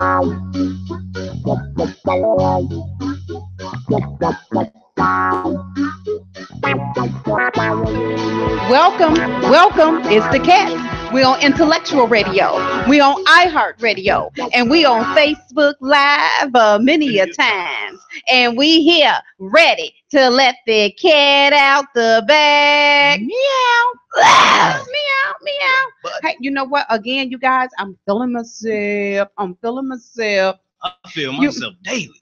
Welcome. It's the Cats. We on Intellectual Radio. We on iHeartRadio, and we on Facebook Live many a times. And we here ready to let the cat out the bag. Meow, meow, meow. Hey, you know what? Again, you guys, I'm feeling myself. I feel myself daily.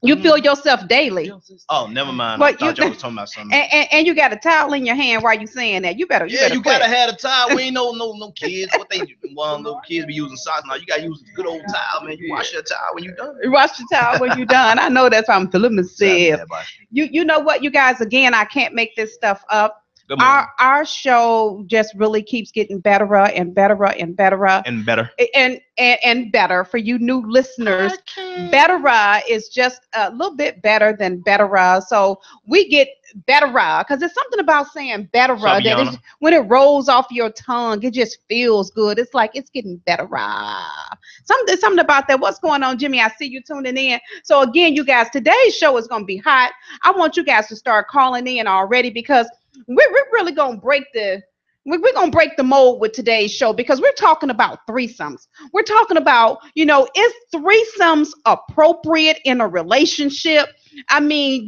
You feel yourself daily. Oh, never mind. I thought y'all was talking about something. And you got a towel in your hand while you saying that. You better you quit. gotta have a towel. We ain't no kids. What they do? Little kids be using socks now. You gotta use a good old towel, man. You wash your towel when you done. You wash your towel when you done. I know that's why I'm feeling myself. You know what, you guys? Again, I can't make this stuff up. Our show just really keeps getting better and better and better and better and better for you new listeners. Better is just a little bit better than better. So we get better because there's something about saying better that when it rolls off your tongue, it just feels good. It's like it's getting better. Something about that. What's going on, Jimmy? I see you tuning in. So again, you guys, today's show is going to be hot. I want you guys to start calling in already because we're really gonna break the mold with today's show because we're talking about threesomes. We're talking about, is threesomes appropriate in a relationship? I mean,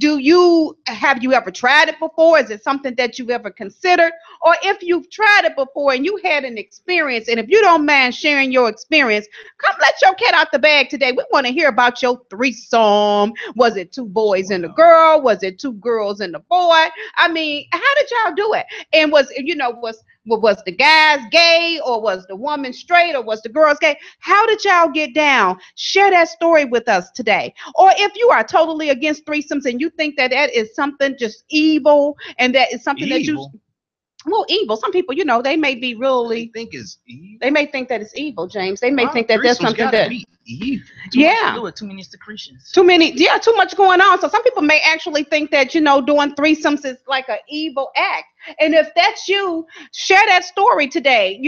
have you ever tried it before? Is it something that you've ever considered? Or if you've tried it before and you had an experience, and if you don't mind sharing your experience, come let your cat out the bag today. We want to hear about your threesome. Was it two boys and a girl? Was it two girls and a boy? I mean, how did y'all do it? And was the guys gay, or was the woman straight, or was the girls gay? How did y'all get down? Share that story with us today. Or if you are totally against threesomes and you think that is something just evil, and that is something evil. Evil. Some people, they may be really think it's evil. They may think that it's evil, James. They may think that there's something that evil. Too many secretions. Too much going on. So some people may actually think that, doing threesomes is like an evil act. And if that's you, share that story today.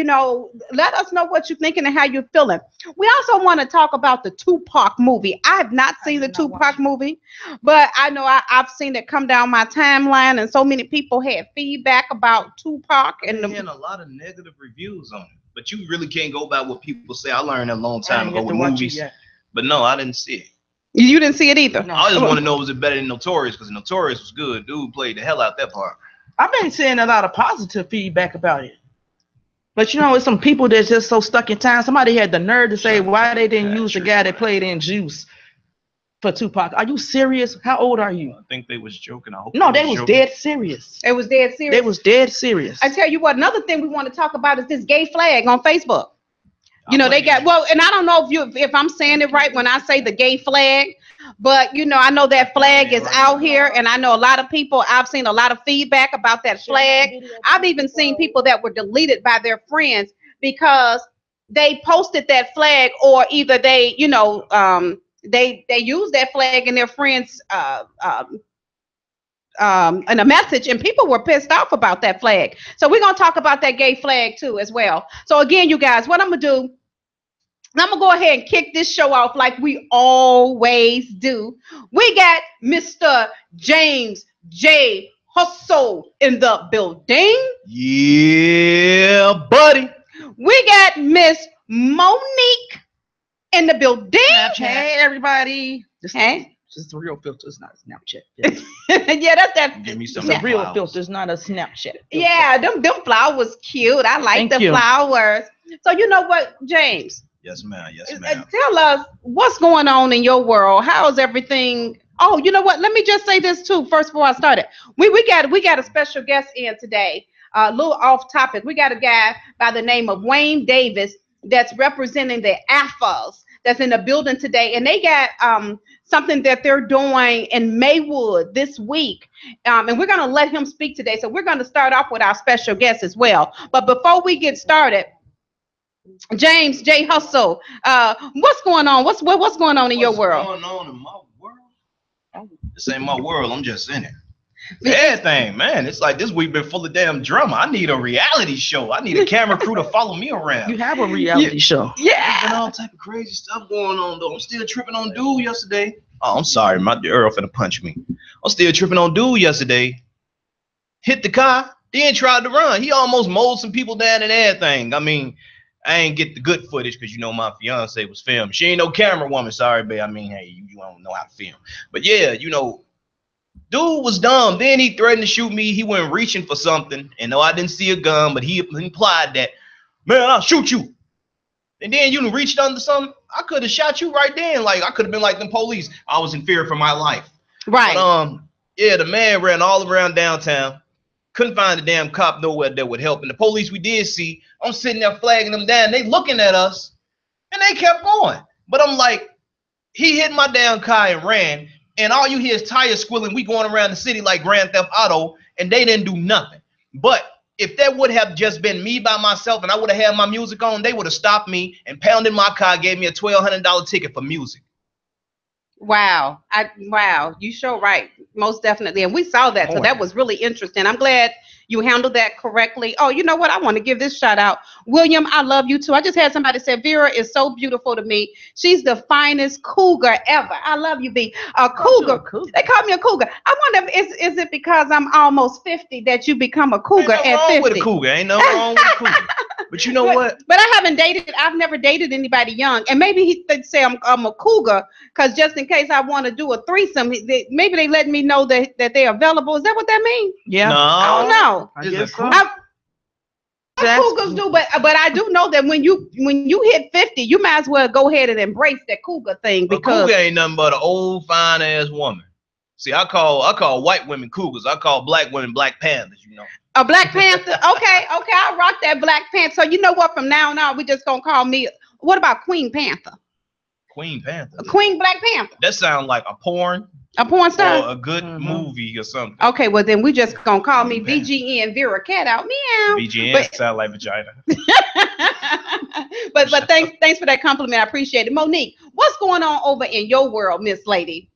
Let us know what you're thinking and how you're feeling. We also want to talk about the Tupac movie. I have not seen the Tupac movie, but I know I've seen it come down my timeline, and so many people had feedback about Tupac. And a lot of negative reviews on it. But you really can't go by what people say. I learned a long time ago with movies. But no, I didn't see it. You didn't see it either? No. I just want to know, was it better than Notorious? Because Notorious was good. Dude played the hell out that part. I've been seeing a lot of positive feedback about it. But it's some people that's just so stuck in time. Somebody had the nerve to say why they didn't use the guy that played in Juice for Tupac. Are you serious? How old are you? I think they was joking. They was dead serious. It was dead serious. They was dead serious. I tell you what, another thing we want to talk about is this gay flag on Facebook. They got, and I don't know if I'm saying it right when I say the gay flag, but I know that flag is out here, and I know a lot of people, I've seen a lot of feedback about that flag. I've even seen people that were deleted by their friends because they posted that flag, or either they, they used that flag in their friends' in a message, and people were pissed off about that flag. So we're going to talk about that gay flag too as well. So again, you guys, what I'm going to do, I'm going to go ahead and kick this show off like we always do. We got Mr. James J. Hustle in the building. Yeah, buddy. We got Miss Monique in the building. Hey, everybody. Hey. This is the real filter. It's not a Snapchat. Yeah, that's that. Give me some It's a real filter. It's not a Snapchat filter. Yeah, them flowers cute. I like the flowers. So you know what, James? Yes, ma'am. Yes, ma'am. Tell us what's going on in your world. How is everything? Oh, you know what? Let me just say this too. First, before I started, we got a special guest in today. A little off topic. We got a guy by the name of Wayne Davis that's representing the AFAs that's in the building today, and they got something that they're doing in Maywood this week, and we're going to let him speak today. So we're going to start off with our special guest as well. But before we get started, James J. Hustle, what's going on? What's going on in your world? What's going on in my world? This ain't my world. I'm just in it. Everything, man. It's like this week been full of damn drama. I need a reality show. I need a camera crew to follow me around. You have a reality show. Yeah. There's been all type of crazy stuff going on, though. I'm still tripping on dude yesterday. Oh, I'm sorry. My Earl finna punch me. I'm still tripping on dude yesterday. Hit the car, then tried to run. He almost mowed some people down and everything. I mean, I ain't get the good footage because, you know, my fiance was filming. She ain't no camera woman. Sorry, babe. I mean, hey, you don't know how to film. But, yeah, you know, dude was dumb. Then he threatened to shoot me. He went reaching for something. And no, I didn't see a gun, but he implied that, man, I'll shoot you. And then you reached under something. I could have shot you right then. Like, I could have been like them police. I was in fear for my life. Right. But, yeah, the man ran all around downtown. Couldn't find a damn cop nowhere that would help. And the police we did see, I'm sitting there flagging them down. They looking at us, and they kept going. But I'm like, he hit my damn car and ran, and all you hear is tires squealing. We going around the city like Grand Theft Auto, and they didn't do nothing. But if that would have just been me by myself and I would have had my music on, they would have stopped me and pounded my car, gave me a $1,200 ticket for music. Wow. Wow. You sure right. Most definitely. And we saw that. So that was really interesting. I'm glad you handled that correctly. Oh, you know what? I want to give this shout out. William, I love you too. I just had somebody say Vera is so beautiful to me. She's the finest cougar ever. I love you, B. A cougar. They call me a cougar. I wonder if is it because I'm almost 50 that you become a cougar at 50? Ain't nothing wrong with a cougar. Ain't nothing wrong with a cougar. But you know what? But I haven't dated. I've never dated anybody young. And maybe they say I'm a cougar because just in case I want to do a threesome, maybe they let me know that they're available. Is that what that means? Yeah. No. I don't know. I guess so. Cougars do, but I do know that when you hit 50, you might as well go ahead and embrace that cougar thing because a cougar ain't nothing but an old fine ass woman. See, I call white women cougars. I call black women Black Panthers. You know. A Black Panther. Okay, I'll rock that Black Panther. So you know what? From now on, we just gonna call me. What about Queen Panther? Queen Panther. Queen Black Panther. That sounds like a porn. A porn star? Or a good movie or something. Okay, well then we just gonna call me VGN Vera Cat out. Meow. VGN sound like vagina. but thanks for that compliment. I appreciate it. Monique, what's going on over in your world, Miss Lady?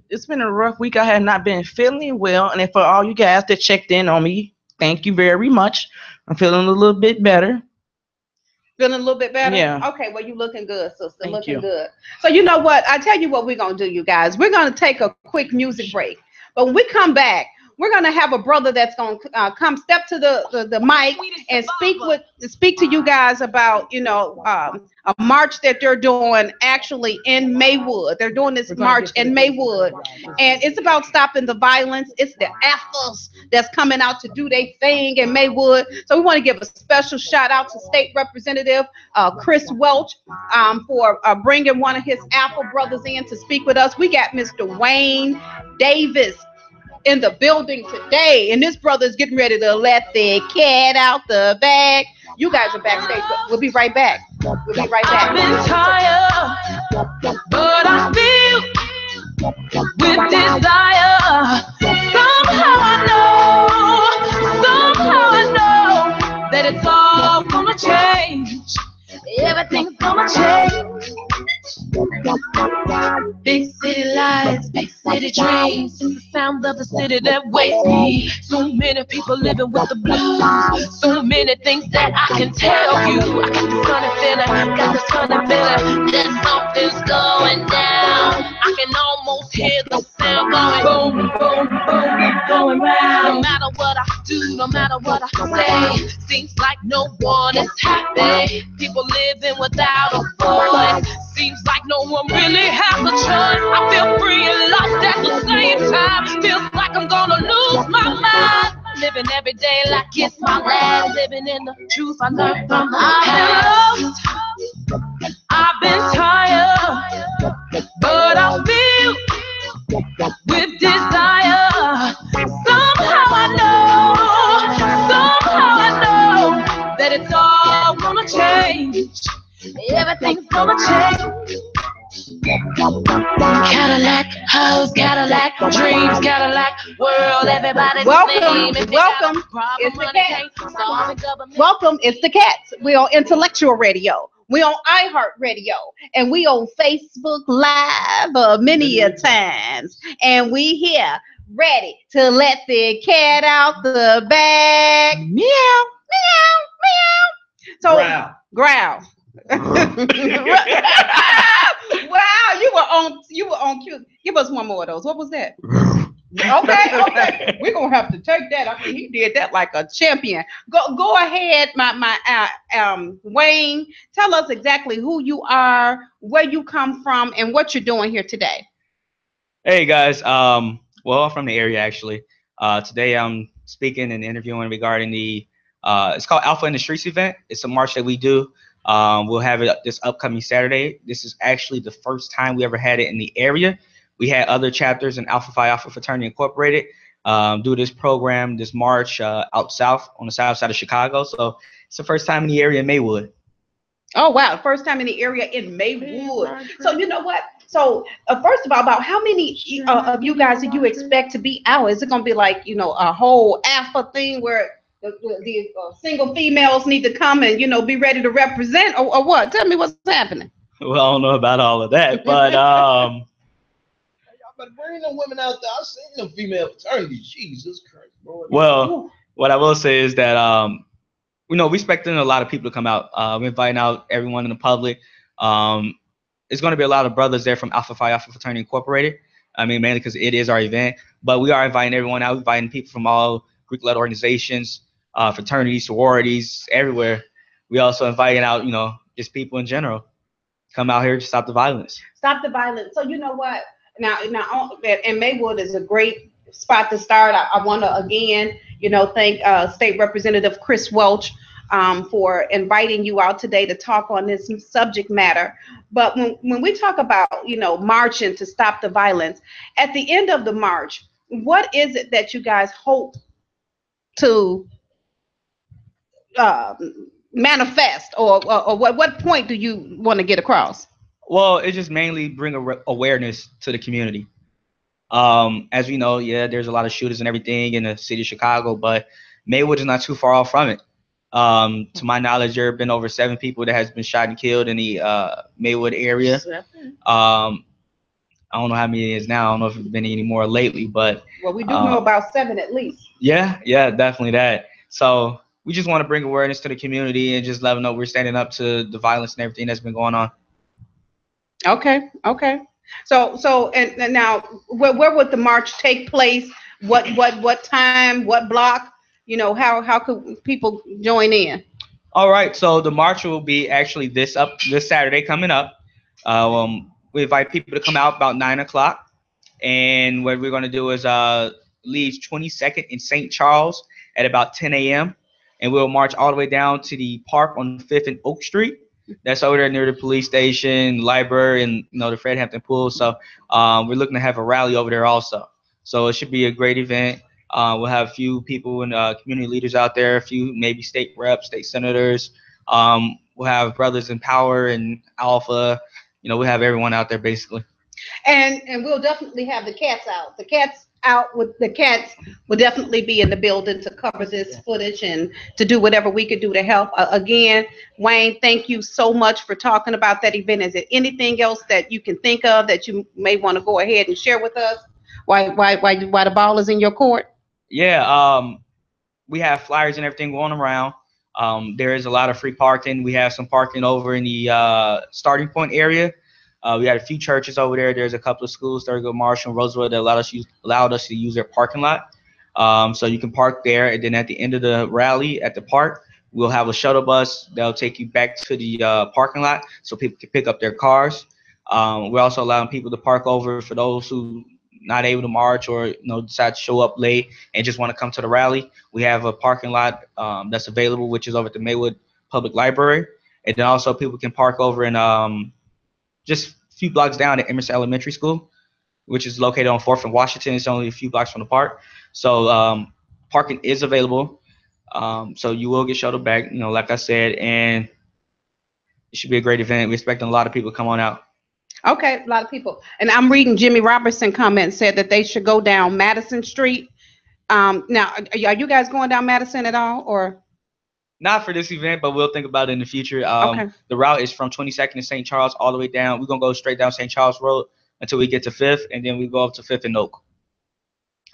It's been a rough week. I have not been feeling well. And for all you guys that checked in on me, thank you very much. I'm feeling a little bit better. Feeling a little bit better? Yeah. Okay, well, you looking good, sister. Thank looking you. good. So you know what? I tell you what we're going to do, you guys. We're going to take a quick music break. But when we come back, we're going to have a brother that's going to come step to the mic and speak to you guys about, you know, a march that they're doing actually in Maywood. They're doing this march in Maywood, and it's about stopping the violence. It's the AFAs that's coming out to do their thing in Maywood. So we want to give a special shout out to State Representative Chris Welch for bringing one of his AFA brothers in to speak with us. We got Mr. Wayne Davis in the building today, and this brother is getting ready to let the cat out the bag. You guys are backstage. We'll be right back. We'll be right back. I've been tired, but I feel with desire. Somehow I know that it's all gonna change. Everything's gonna change. Big city lights, big city dreams, it's the sound of the city that wakes me. So many people living with the blues, so many things that I can tell you. I got this funny feeling, that something's going down. I can almost hear the sound going boom, boom, boom, going round. No matter what I do, no matter what I say, seems like no one is happy. People living without a voice. Seems like no one really has a choice. I feel free and lost at the same time. Feels like I'm gonna lose my mind. Living every day like it's my last. Living in the truth I learned from my past. I've been tired, but I feel with desire. Somehow I know that it's all gonna change. Everything's gonna change. Cadillac, house, Cadillac, dreams, Cadillac, world, everybody's Welcome. It's the Cats. Welcome, it's the Cats. We're on Intellectual Radio. We're on iHeartRadio, and we on Facebook Live many a times. And we here Ready to let the cat out the bag. Meow, meow, meow. So growl. Wow, you were on cue. Give us one more of those. What was that? Okay. We're gonna have to take that. I mean, he did that like a champion. Go ahead, Wayne. Tell us exactly who you are, where you come from, and what you're doing here today. Hey guys, well, I'm from the area actually. Today I'm speaking and interviewing regarding the it's called Alpha in the Streets event. It's a march that we do. We'll have it this upcoming Saturday. This is actually the first time we ever had it in the area. We had other chapters in Alpha Phi Alpha Fraternity Incorporated do this program, this march out south on the south side of Chicago. So it's the first time in the area in Maywood. Oh wow, first time in the area in Maywood. So you know what? So first of all, about how many of you guys do you expect to be out? Is it going to be like, a whole alpha thing where the single females need to come and, be ready to represent or what? Tell me what's happening. Well, I don't know about all of that, but y'all better bring them women out there. I've seen them female fraternities. Jesus Christ, Lord. Well, what I will say is that we're expecting a lot of people to come out. We're inviting out everyone in the public. It's going to be a lot of brothers there from Alpha Phi Alpha Fraternity Incorporated. I mean, mainly because it is our event. But we are inviting everyone out. We're inviting people from all Greek-led organizations, fraternities, sororities, everywhere. We also inviting out, just people in general. Come out here to stop the violence. Stop the violence. So you know what? Now, and Maywood is a great spot to start. I want to again, thank State Representative Chris Welch for inviting you out today to talk on this subject matter. But when we talk about, marching to stop the violence, at the end of the march, what is it that you guys hope to manifest, or what point do you want to get across? Well, it just mainly bring awareness to the community. As we know, there's a lot of shooters and everything in the city of Chicago, but Maywood is not too far off from it. To my knowledge, there have been over 7 people that has been shot and killed in the Maywood area. I don't know how many it is now. I don't know if it's been any more lately, but well, we do know about 7 at least. Yeah, definitely that. So we just want to bring awareness to the community and just let them know we're standing up to the violence and everything that's been going on. Okay. So and now, where would the march take place? What time? What block? How could people join in? All right. So the march will be actually this Saturday coming up. We invite people to come out about 9:00, and what we're going to do is leave 22nd in St. Charles at about 10 a.m. and we'll march all the way down to the park on 5th and Oak Street. That's over there near the police station, library, and the Fred Hampton Pool. So we're looking to have a rally over there also. So it should be a great event. We'll have a few people and community leaders out there, a few maybe state reps, state senators. We'll have brothers in power and Alpha. We'll have everyone out there basically. And we'll definitely have the cats out. The cats will definitely be in the building to cover this footage and to do whatever we could do to help. Again, Wayne, thank you so much for talking about that event. Is there anything else that you can think of that you may want to go ahead and share with us? Why the ball is in your court? Yeah, we have flyers and everything going around. There is a lot of free parking. We have some parking over in the starting point area. We had a few churches over there. There's a couple of schools, Thurgood Marshall and Roosevelt, that allowed us to use their parking lot. So you can park there, and then at the end of the rally at the park, we'll have a shuttle bus that'll take you back to the parking lot so people can pick up their cars. We're also allowing people to park over for those who not able to march or decide to show up late and just want to come to the rally. We have a parking lot that's available, which is over at the Maywood Public Library, and then also people can park over in just a few blocks down at Emerson Elementary School, which is located on 4th and Washington. It's only a few blocks from the park. So parking is available. So you will get shuttled back, like I said, and it should be a great event. We're expecting a lot of people to come on out. Okay, a lot of people. And I'm reading Jimmy Robertson comment said that they should go down Madison Street. Now, are you guys going down Madison at all, or? Not for this event, but we'll think about it in the future. Okay. The route is from 22nd and St. Charles all the way down. We're going to go straight down St. Charles Road until we get to 5th, and then we go up to 5th and Oak.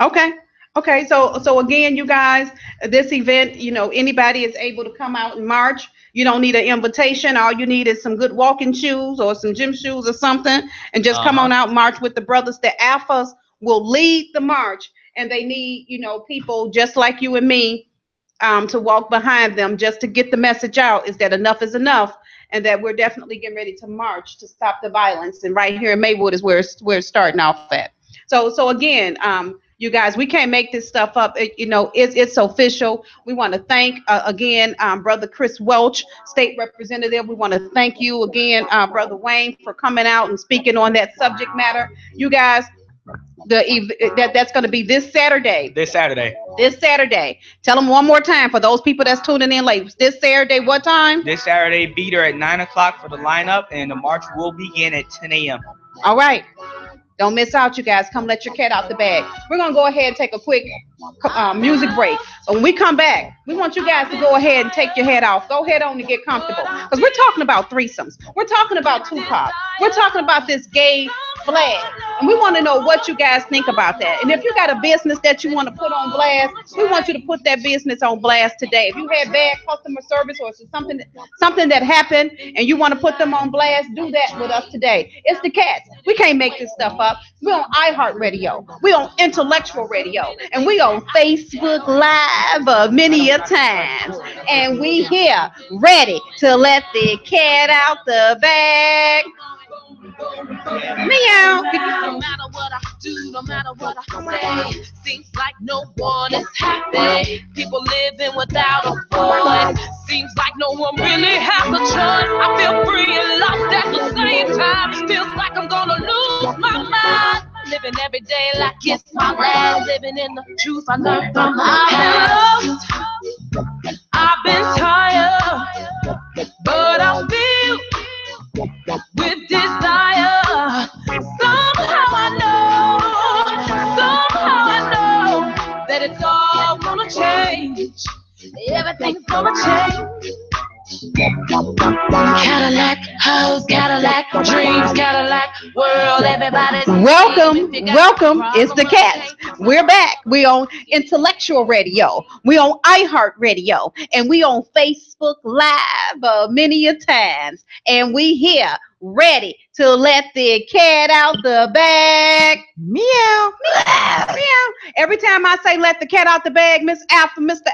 Okay. Okay. So again, you guys, this event, anybody is able to come out in March. You don't need an invitation. All you need is some good walking shoes or some gym shoes or something, and just come on out, march with the brothers. The Alphas will lead the march, and they need, people just like you and me, to walk behind them, just to get the message out is that enough is enough, and that we're definitely getting ready to march to stop the violence. And right here in Maywood is where it's starting off at. So again, you guys, we can't make this stuff up. It's official. We want to thank again, Brother Chris Welch, State Representative. We want to thank you again, Brother Wayne, for coming out and speaking on that subject matter. You guys, that's going to be this Saturday. This Saturday. This Saturday. Tell them one more time for those people that's tuning in late. This Saturday, what time? This Saturday, be there at 9 o'clock for the lineup, and the march will begin at 10 a.m. All right. Don't miss out, you guys. Come let your cat out the bag. We're going to go ahead and take a quick music break. But when we come back, we want you guys to go ahead and take your head off. Go ahead on and get comfortable. Because we're talking about threesomes. We're talking about Tupac. We're talking about this gay flag. And we want to know what you guys think about that. And if you got a business that you want to put on blast, we want you to put that business on blast today. If you had bad customer service or something that happened and you want to put them on blast, do that with us today. It's the Cats. We can't make this stuff up. We're on iHeartRadio. We're on Intellectual Radio. And we on Facebook Live many a times. And we here ready to let the cat out the bag. Meow. No matter what I do, no matter what I say, seems like no one is happy. People living without a voice. Seems like no one really has a choice. I feel free and lost at the same time. Feels like I'm gonna lose my mind. Living every day like it's my last. Living in the truth I learned from my past. I've been tired, but I feel with desire. Somehow I know that it's all gonna change. Everything's gonna change. Cadillac hoes, Cadillac dreams, Cadillac world, everybody's welcome. It's the Cats. We're back. We on Intellectual Radio. We on iHeartRadio, and we on Facebook Live many a times. And we here ready to let the cat out the bag. Meow, meow, meow. Every time I say let the cat out the bag, Mr.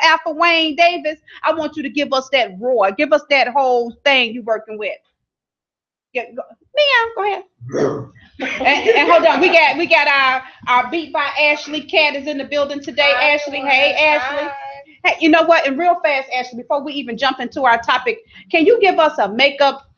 Alpha Wayne Davis, I want you to give us that roar. Give us that whole thing you working with. Yeah, meow, go ahead. and hold on, we got our Beat by Ashley cat is in the building today. Ashley, hey Ashley. Hey, you know what? And real fast, Ashley, before we even jump into our topic, can you give us a makeup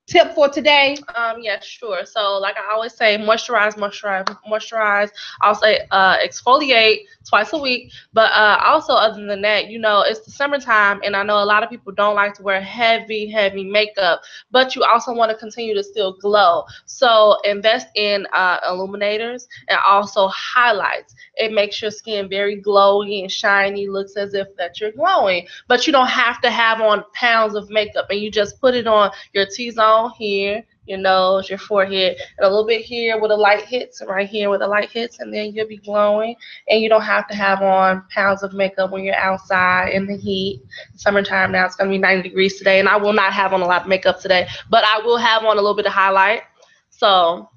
tip for today? Yeah, sure. So like I always say, moisturize. I'll say exfoliate twice a week. But also other than that, it's the summertime, and I know a lot of people don't like to wear heavy makeup, but you also want to continue to still glow. So invest in illuminators and also highlights. It makes your skin very glowy and shiny, looks as if that you're glowing. But you don't have to have on pounds of makeup, and you just put it on your T-zone here, your nose, your forehead, and a little bit here with the light hits, and right here with the light hits, and then you'll be glowing. And you don't have to have on pounds of makeup when you're outside in the heat. Summertime now, it's going to be 90 degrees today, and I will not have on a lot of makeup today, but I will have on a little bit of highlight. So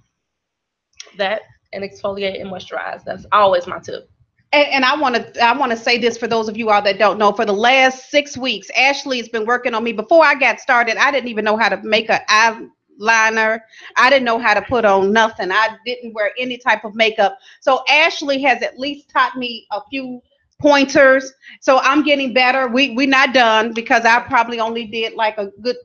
that, and exfoliate and moisturize. That's always my tip. And I want to say this for those of you all that don't know. For the last 6 weeks, Ashley has been working on me. Before I got started, I didn't even know how to make an eyeliner. I didn't know how to put on nothing. I didn't wear any type of makeup. So Ashley has at least taught me a few pointers. So I'm getting better. We're not done, because I probably only did like a good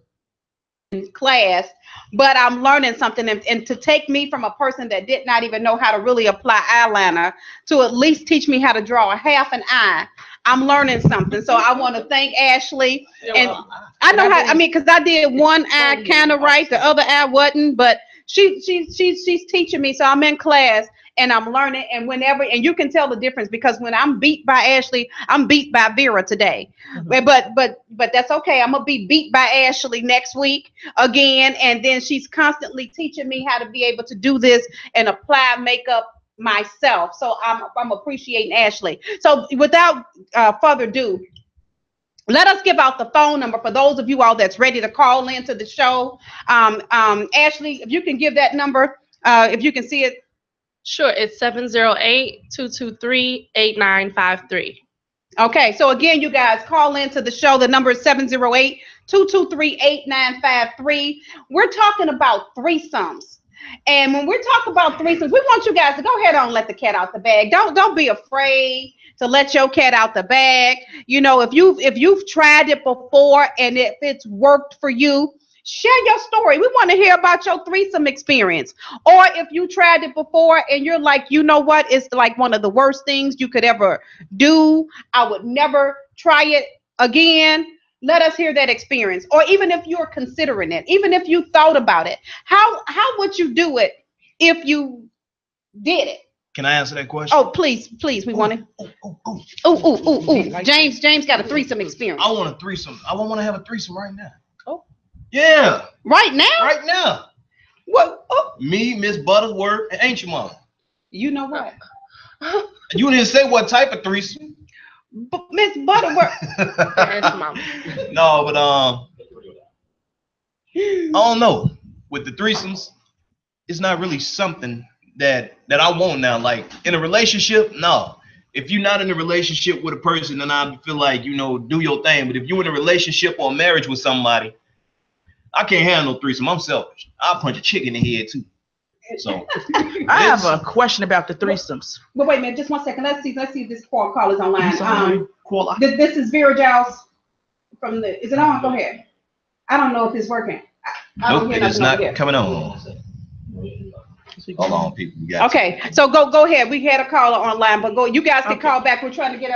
class, but I'm learning something, and to take me from a person that did not even know how to really apply eyeliner to at least teach me how to draw a half an eye, I'm learning something. So I want to thank Ashley. And I know how, because I did one eye kind of right, the other eye wasn't, but she's teaching me. So I'm in class and I'm learning, and you can tell the difference, because when I'm beat by Ashley, I'm beat by Vera today. Mm-hmm. But that's okay. I'm gonna be beat by Ashley next week again, and then she's constantly teaching me how to be able to do this and apply makeup myself. So I'm appreciating Ashley. So without further ado, let us give out the phone number for those of you all that's ready to call into the show. Ashley, if you can give that number, if you can see it. Sure, it's 708-223-8953. Okay, so again, you guys call into the show. The number is 708-223-8953. We're talking about threesomes. And when we're talking about threesomes, we want you guys to go ahead and let the cat out the bag. Don't be afraid to let your cat out the bag. You know, if you've tried it before and if it's worked for you, share your story. We want to hear about your threesome experience. Or if you tried it before and you're like, you know what, it's like one of the worst things you could ever do. I would never try it again. Let us hear that experience. Or even if you're considering it, even if you thought about it, how would you do it if you did it? Can I answer that question? Oh, please, we want it. Ooh. James got a threesome experience. I want a threesome. I want to have a threesome right now. Oh. Yeah. Right now? Right now. What? Oh. Me, Miss Butterworth, and Ain't Your Mama. You know what? You didn't say what type of threesome. Miss Butterworth. No, but I don't know. With the threesomes, it's not really something that I want now. Like in a relationship, no. If you're not in a relationship with a person, then I feel like, you know, do your thing. But if you're in a relationship or a marriage with somebody, I can't handle no threesome. I'm selfish. I'll punch a chick in the head too. So I have a question about the threesomes. But wait a minute, just 1 second. Let's see if this call is online. This is Vera Giles from the. Is it on? Go ahead. I don't know if it's working. Nope, it is not coming on. Hold on, people. Okay, so go ahead. We had a caller online, but go. You guys can call back. We're trying to get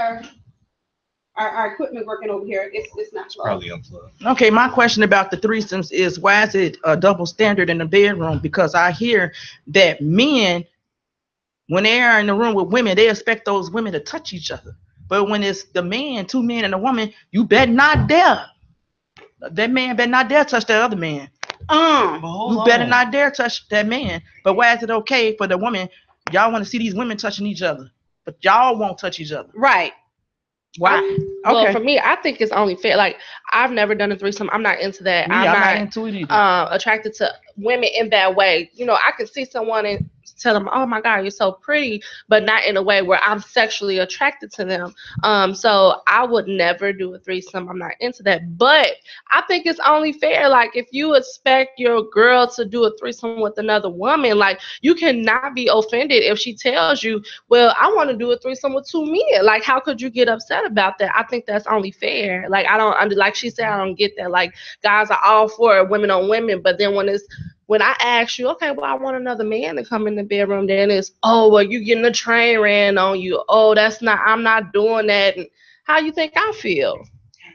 our equipment working over here. It's not probably unplugged. Okay, my question about the threesomes is, why is it a double standard in the bedroom? Because I hear that men, when they are in the room with women, they expect those women to touch each other. But when it's the man, two men and a woman, you better not dare. That man better not dare touch that other man. You better not dare touch that man. But why is it okay for the woman? Y'all want to see these women touching each other, but y'all won't touch each other. Right. Why? Well, for me, I think it's only fair. Like, I've never done a threesome. I'm not into that. I'm not into it either. Attracted to women in that way. You know, I can see someone and tell them, oh my God, you're so pretty, but not in a way where I'm sexually attracted to them. So I would never do a threesome. I'm not into that. But I think it's only fair. Like, if you expect your girl to do a threesome with another woman, like, you cannot be offended if she tells you, well, I want to do a threesome with two men. Like, how could you get upset about that? I think that's only fair. Like, like she said, I don't get that. Like, guys are all for women on women, but then when I ask you, okay, well, I want another man to come in the bedroom, then it's, oh, well, you getting a train ran on you. Oh, I'm not doing that. And how you think I feel?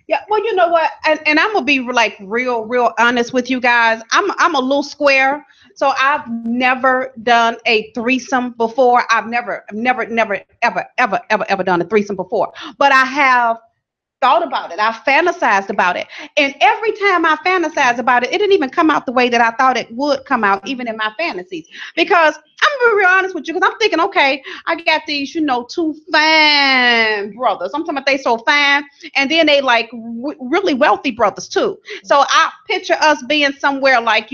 Yeah, well, you know what? And I'm gonna be like real honest with you guys. I'm a little square, so I've never done a threesome before. I've never ever done a threesome before. But I have thought about it. I fantasized about it. And every time I fantasized about it, it didn't even come out the way that I thought it would come out, even in my fantasies. Because I'm gonna be real honest with you, because I'm thinking, okay, I got these, two fine brothers. I'm talking about they so fine, and then they like really wealthy brothers too. So I picture us being somewhere like,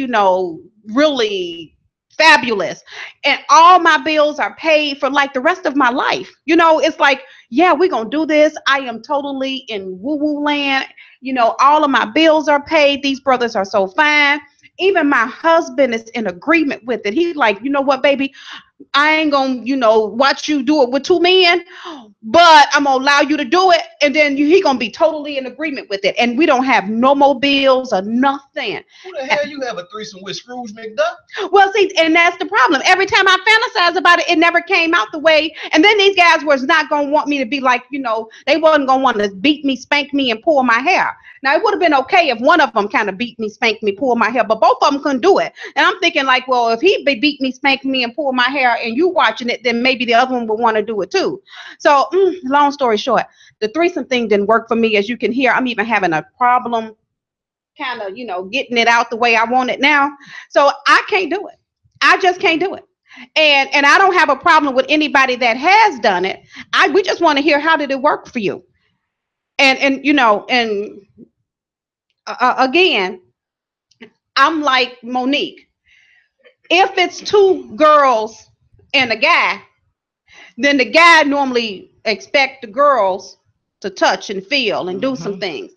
really fabulous, and all my bills are paid for like the rest of my life. It's like, yeah, we're gonna do this. I am totally in woo-woo land. All of my bills are paid. These brothers are so fine. Even my husband is in agreement with it. He's like, you know what, baby, I ain't gonna, watch you do it with two men, but I'm gonna allow you to do it, and then he gonna be totally in agreement with it, and we don't have no more bills or nothing. Who the hell you have a threesome with, Scrooge McDuck? Well, see, and that's the problem. Every time I fantasize about it, it never came out the way. And then these guys was not gonna want me to be like, they wasn't gonna want to beat me, spank me, and pull my hair. Now, it would have been okay if one of them kind of beat me, spanked me, pulled my hair, but both of them couldn't do it. And I'm thinking like, well, if he beat me, spanked me, and pulled my hair, and you watching it, then maybe the other one would want to do it too. So, long story short, the threesome thing didn't work for me. As you can hear, I'm even having a problem kind of, getting it out the way I want it now. So I can't do it. I just can't do it. And I don't have a problem with anybody that has done it. We just want to hear, how did it work for you? And you know, and again, I'm like Monique. If it's two girls and a guy, then the guy normally expect the girls to touch and feel and do some things.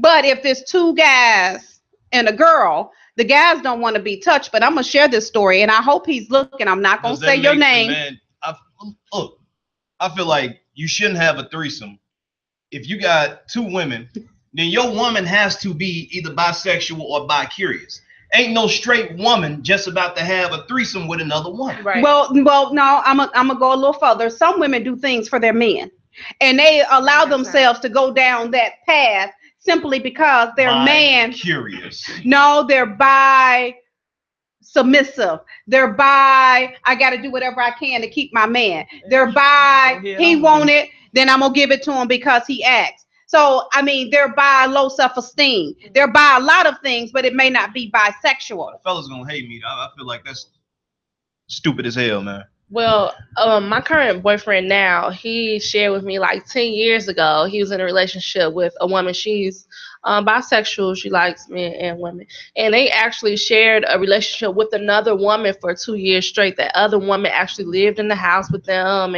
But if there's two guys and a girl, the guys don't want to be touched. But I'm gonna share this story, and I hope he's looking. I'm not gonna say your name. Man, I feel like you shouldn't have a threesome. If you got two women, then your woman has to be either bisexual or bi-curious. Ain't no straight woman just about to have a threesome with another woman. Right. Well, no, I'm gonna go a little further. Some women do things for their men, and they allow themselves to go down that path simply because their man curious. No, they're bi submissive. They're bi, I got to do whatever I can to keep my man. They're bi, he want it, then I'm gonna give it to him because he asked. So, I mean, they're bi low self-esteem. They're bi a lot of things, but it may not be bisexual. The fella's gonna hate me. I feel like that's stupid as hell, man. Well, my current boyfriend now, he shared with me like 10 years ago, he was in a relationship with a woman. She's bisexual. She likes men and women. And they actually shared a relationship with another woman for 2 years straight. That other woman actually lived in the house with them.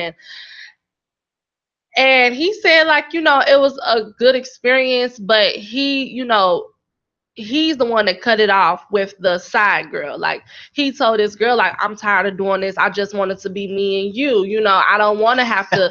And he said, like, you know, it was a good experience, but he, you know, he's the one that cut it off with the side girl. Like, he told this girl, like, I'm tired of doing this. I just want it to be me and you. You know, I don't want to have to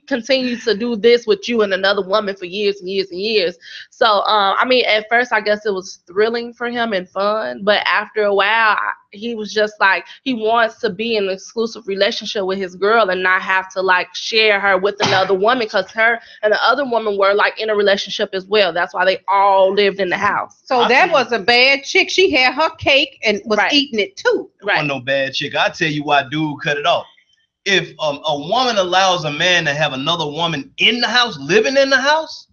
continue to do this with you and another woman for years and years and years. So, I mean, at first, I guess it was thrilling for him and fun. But after a while, he was just like, he wants to be in an exclusive relationship with his girl and not have to, like, share her with another woman, because her and the other woman were, like, in a relationship as well. That's why they all lived in the house. So that was a bad chick. She had her cake and was eating it too. Right. Wasn't no bad chick. I tell you why dude cut it off. If a woman allows a man to have another woman in the house, living in the house,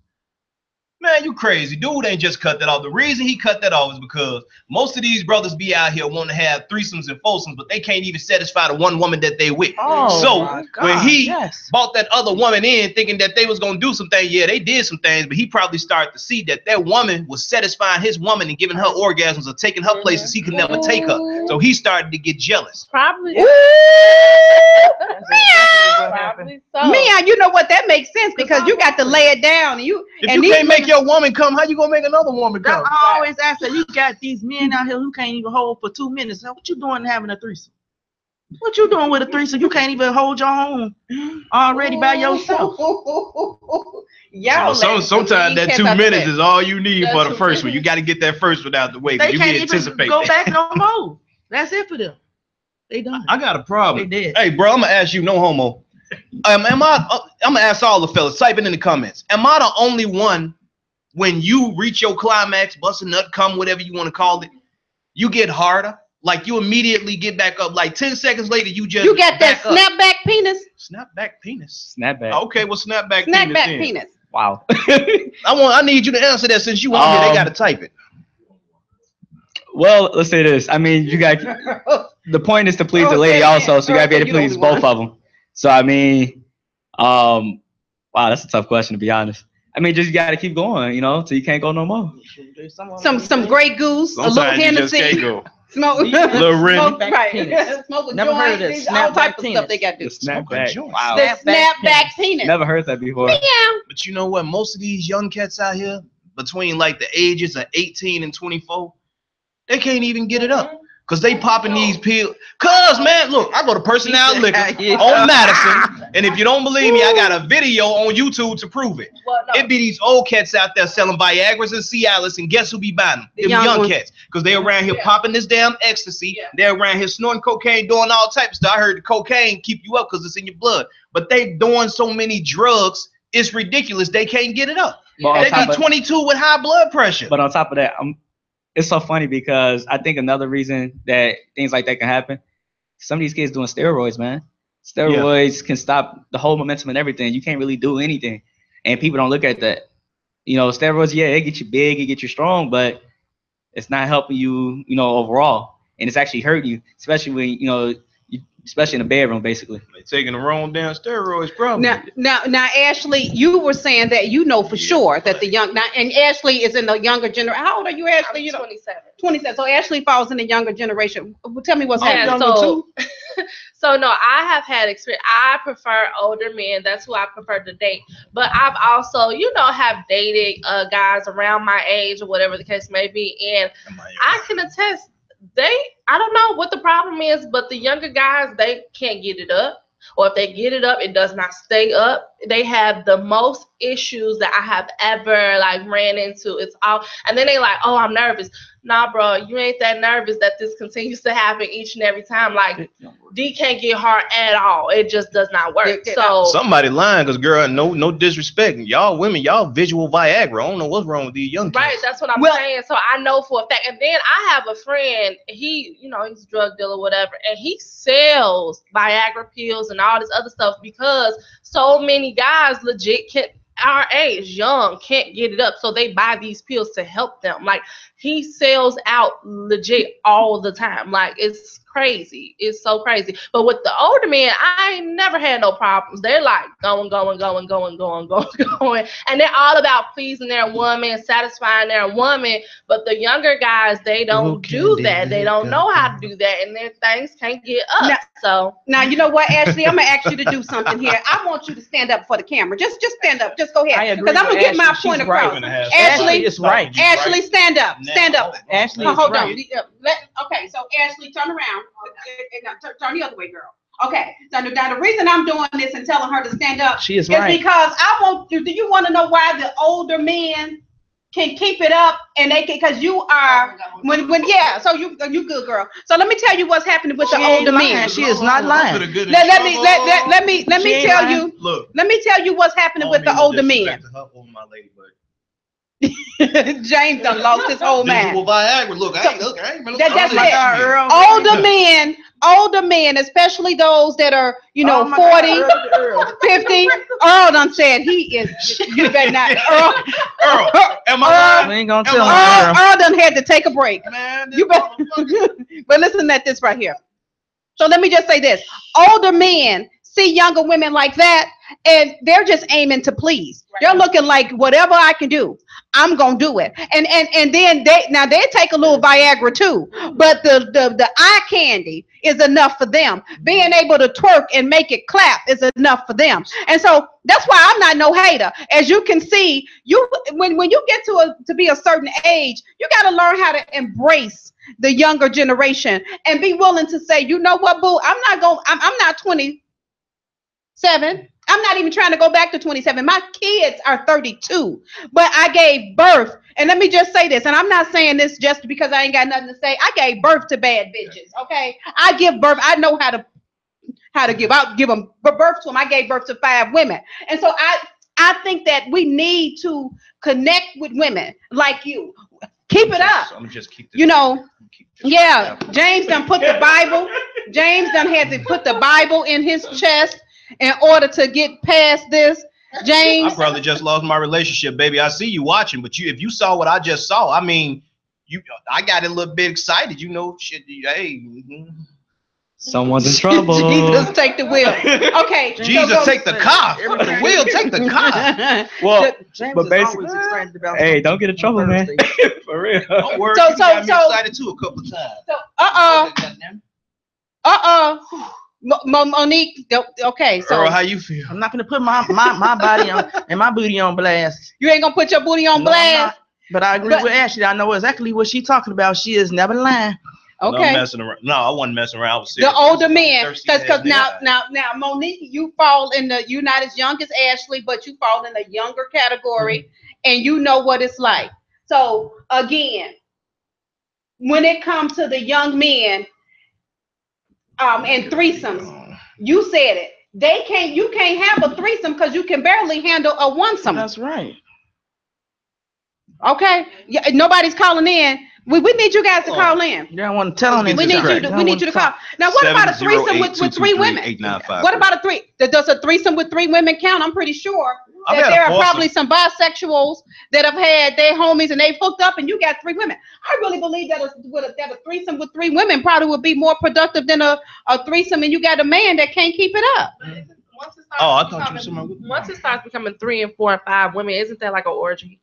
man, you crazy. Dude ain't just cut that off. The reason he cut that off is because most of these brothers be out here wanting to have threesomes and foursomes, but they can't even satisfy the one woman that they with. So when he bought that other woman in thinking that they was going to do some things, yeah, they did some things, but he probably started to see that that woman was satisfying his woman and giving her orgasms or taking her places he could never take her. So he started to get jealous. Probably. Probably so. Mia, you know what? That makes sense because you got to lay it down. And you can't make your woman come, how you gonna make another woman come? I always ask that. You got these men out here who can't even hold for 2 minutes. Now, what you doing having a threesome? What you doing with a threesome? You can't even hold your own already by yourself. Sometimes that 2 minutes is all you need for the first one. You got to get that first one out the way. They you can't can anticipate. Go back no more. That's it for them. They done. I got a problem. They did. Hey, bro, I'm gonna ask you, no homo. I'm gonna ask all the fellas. Type it in the comments. Am I the only one when you reach your climax, bust a nut, come, whatever you want to call it, you get harder? Like you immediately get back up. Like 10 seconds later, you got that snapback penis. Snapback penis. Snapback. Okay, well, snapback penis. Wow. I need you to answer that since you on here. They got to type it. Well, let's say this. I mean, you got the point is to please the lady also, so you gotta be able to please both of them. So I mean, wow, that's a tough question to be honest. I mean, just you gotta keep going, you know, till you can't go no more. Some Grey Goose, a little Hennessy, smoke, little rim, right? Smoke a Never heard of joint, all type of stuff they got to do. Snapback. Wow. The snapback penis. Never heard that before. Yeah. But you know what? Most of these young cats out here, between like the ages of 18 and 24, they can't even get it up. Cause they popping these pills. Cause man, look, I go to Personality Liquor on Madison, and if you don't believe me, I got a video on YouTube to prove it. It be these old cats out there selling Viagra's and Cialis, and guess who be buying them? Them young cats. Cause they around here popping this damn ecstasy. They're around here snorting cocaine, doing all types of stuff. I heard the cocaine keep you up because it's in your blood. But they doing so many drugs, it's ridiculous. They can't get it up. They be 22 with high blood pressure. But on top of that, it's so funny because I think another reason that things like that can happen, some of these kids doing steroids, man. Steroids can stop the whole momentum and everything. You can't really do anything. And people don't look at that. You know, steroids, yeah, they get you big, it get you strong, but it's not helping you, you know, overall. and it's actually hurting you, especially when especially in the bedroom, basically. They taking the wrong damn steroids, probably. Now, Ashley, you were saying that for sure that the young and Ashley is in the younger generation. How old are you, Ashley? I'm 27. 27. So Ashley falls in the younger generation. Tell me what's happening. So no, I have had experience. I prefer older men. That's who I prefer to date. But I've also, have dated guys around my age or whatever the case may be, and I can attest. I don't know what the problem is, but the younger guys, they can't get it up. Or if they get it up, it does not stay up. They have the most issues that I have ever ran into. It's all, and then they like, oh, I'm nervous. Nah, bro, you ain't that nervous that this continues to happen each and every time. D can't get hard at all. It just does not work. So somebody lying, because girl, no disrespect. Y'all women, y'all visual Viagra. I don't know what's wrong with these young kids. Right, that's what I'm saying. So I know for a fact. And then I have a friend, he's a drug dealer, whatever, and he sells Viagra pills and all this other stuff because so many guys legit our age, young, can't get it up. So they buy these pills to help them. He sells out legit all the time. It's crazy. It's so crazy. But with the older men, I ain't never had no problems. They're going. And they're all about pleasing their woman, satisfying their woman. But the younger guys, they don't do that. They don't know how to do that. And their things can't get up. Now, you know what, Ashley? I'm going to ask you to do something here. I want you to stand up for the camera. Just stand up. Just go ahead. Because I'm going to get my point across. Ashley is right. Ashley, stand up. Stand up. Ashley, hold on. Okay, so Ashley, turn around. Turn the other way, girl. Okay, so now the reason I'm doing this and telling her to stand up is right. Because I want you. Do you want to know why the older men can keep it up and they can? Because you are So you good, girl. So let me tell you what's happening with the older men. She is not lying. Let me tell you. Look, let me tell you what's happening with the older men. James done lost his whole mind. Viagra. Look, I ain't older men, especially those that are 40, 50. Earl done said he is. You better not. Earl, am I lying? We ain't gonna tell him. Earl done had to take a break. Man, you better. But listen at this right here. So let me just say this: older men see younger women like that, and they're just aiming to please. Right. They're looking like whatever I can do, I'm gonna do it. And then they take a little Viagra too, but the eye candy is enough for them. Being able to twerk and make it clap is enough for them. And so that's why I'm not no hater. As you can see, when you get to be a certain age, you got to learn how to embrace the younger generation and be willing to say, you know what, boo, I'm not 27. I'm not even trying to go back to 27. My kids are 32, but I gave birth. And let me just say this, and I'm not saying this just because I ain't got nothing to say. I gave birth to bad bitches, okay? I give birth. I know how to give them birth to them. I gave birth to 5 women. And so I think that we need to connect with women like you. Keep it up. So I'm just keep this, yeah. James done put the Bible. James done had to put the Bible in his chest in order to get past this. James, I probably just lost my relationship, baby. I see you watching, but if you saw what I just saw, I mean, I got a little bit excited, shit. Hey, someone's in trouble. Jesus, take the wheel. Okay, Jesus, take the car. The wheel, take the car. Well, but basically, hey, don't get in trouble, man. For real. Don't worry. You got me excited too a couple of times. Monique, okay. So Earl, how you feel? I'm not gonna put my body on and my booty on blast. You ain't gonna put your booty on blast. But I agree with Ashley. I know exactly what she's talking about. She is never lying. Okay. No, messing around. No, I wasn't messing around. I was serious. The older men, because now, Monique, you fall in you're not as young as Ashley, but you fall in the younger category, and you know what it's like. So again, when it comes to the young men. And threesomes, you said it. You can't have a threesome because you can barely handle a onesome. That's right. Okay. Yeah, nobody's calling in. We need you guys to call in. You don't want to tell them. We need you to call. Now, what about a threesome with 3 women? What about a three? Does a threesome with 3 women count? I'm pretty sure. that there are probably some bisexuals that have had their homies and they've hooked up and you got 3 women. I really believe that a threesome with 3 women probably would be more productive than a threesome and you got a man that can't keep it up. Once it starts becoming 3 and 4 and 5 women, isn't that like an orgy?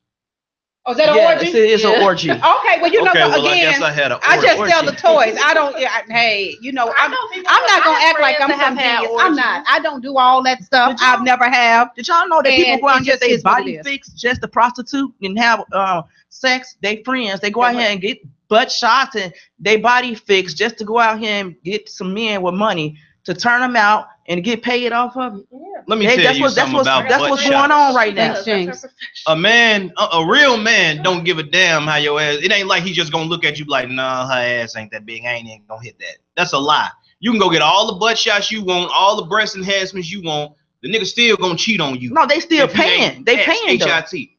Oh, is that an orgy? It's an orgy. Okay, well, you know, again, I just sell the toys. I don't, hey, you know, I'm not going to act like I'm some genius. I'm not. I don't do all that stuff. I've never have. Did y'all know that people go out and get their body fixed just to prostitute and have sex? They friends. They go out here and get butt shots and they body fixed just to go out here and get some men with money to turn them out and get paid off of it. Yeah. Let me tell you something about that's what's going on right now. A real man don't give a damn how your ass. It ain't like he just gonna look at you like, nah, her ass ain't that big. I ain't even gonna hit that. That's a lie. You can go get all the butt shots you want, all the breast enhancements you want. The nigga still gonna cheat on you. No, they still paying. They paying HIT.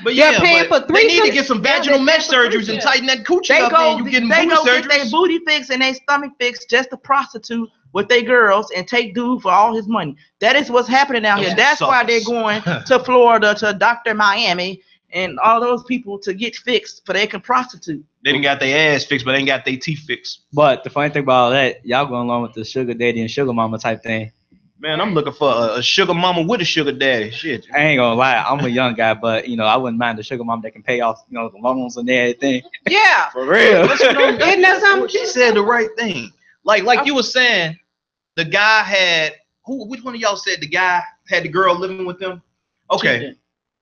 But yeah, paying for they need to get some vaginal mesh surgeries and tighten that coochie up. You getting they booty go surgeries. Get their booty fixed and their stomach fixed just to prostitute with their girls and take dude for all his money. That is what's happening out here. That's why they're going to Florida, to Dr. Miami, and all those people to get fixed so they can prostitute. They didn't got their ass fixed, but they ain't got their teeth fixed. But the funny thing about all that, y'all going along with the sugar daddy and sugar mama type thing. Man, I'm looking for a sugar mama with a sugar daddy. Shit. I ain't gonna lie, I'm a young guy, but you know, I wouldn't mind the sugar mama that can pay off, you know, the loans and everything. Yeah. For real. Isn't that something? She said the right thing. Like you were saying, the guy had which one of y'all said the guy had the girl living with them? Okay.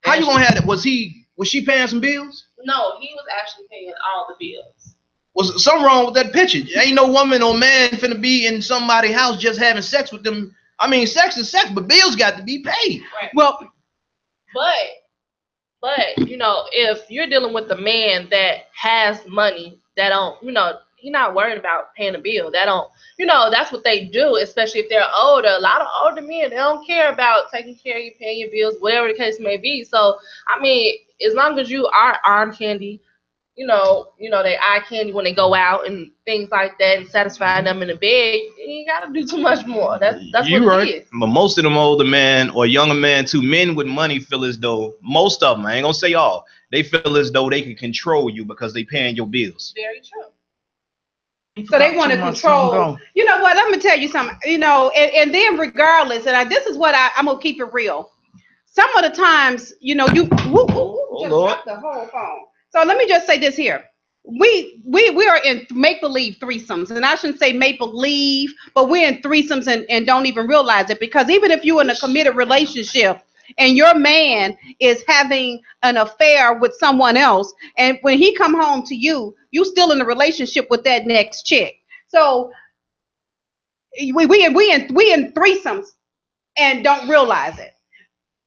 How you gonna have it? Was she paying some bills? No, he was actually paying all the bills. Was something wrong with that picture? Ain't no woman or man finna be in somebody's house just having sex with them. I mean, sex is sex, but bills got to be paid. Right. Well, but you know, if you're dealing with a man that has money, that don't, you know, he's not worried about paying a bill. That don't, you know, that's what they do, especially if they're older. A lot of older men, they don't care about taking care of you, paying your bills, whatever the case may be. So, I mean, as long as you are arm candy, you know, they eye candy when they go out and things like that, and satisfying them in the bed, you ain't gotta do too much more. That's you what right. it is. But most of them older men or younger men too, men with money feel as though, most of them, I ain't gonna say all, they feel as though they can control you because they paying your bills. Very true. So they want to control. You know what? Let me tell you something. You know, and then regardless, and this is what I'm gonna keep it real. Some of the times, you know, you just dropped the whole phone. So let me just say this here. We are in make-believe threesomes, and I shouldn't say make-believe, but we're in threesomes and don't even realize it, because even if you're in a committed relationship and your man is having an affair with someone else, and when he come home to you, you still in a relationship with that next chick. So we in threesomes and don't realize it.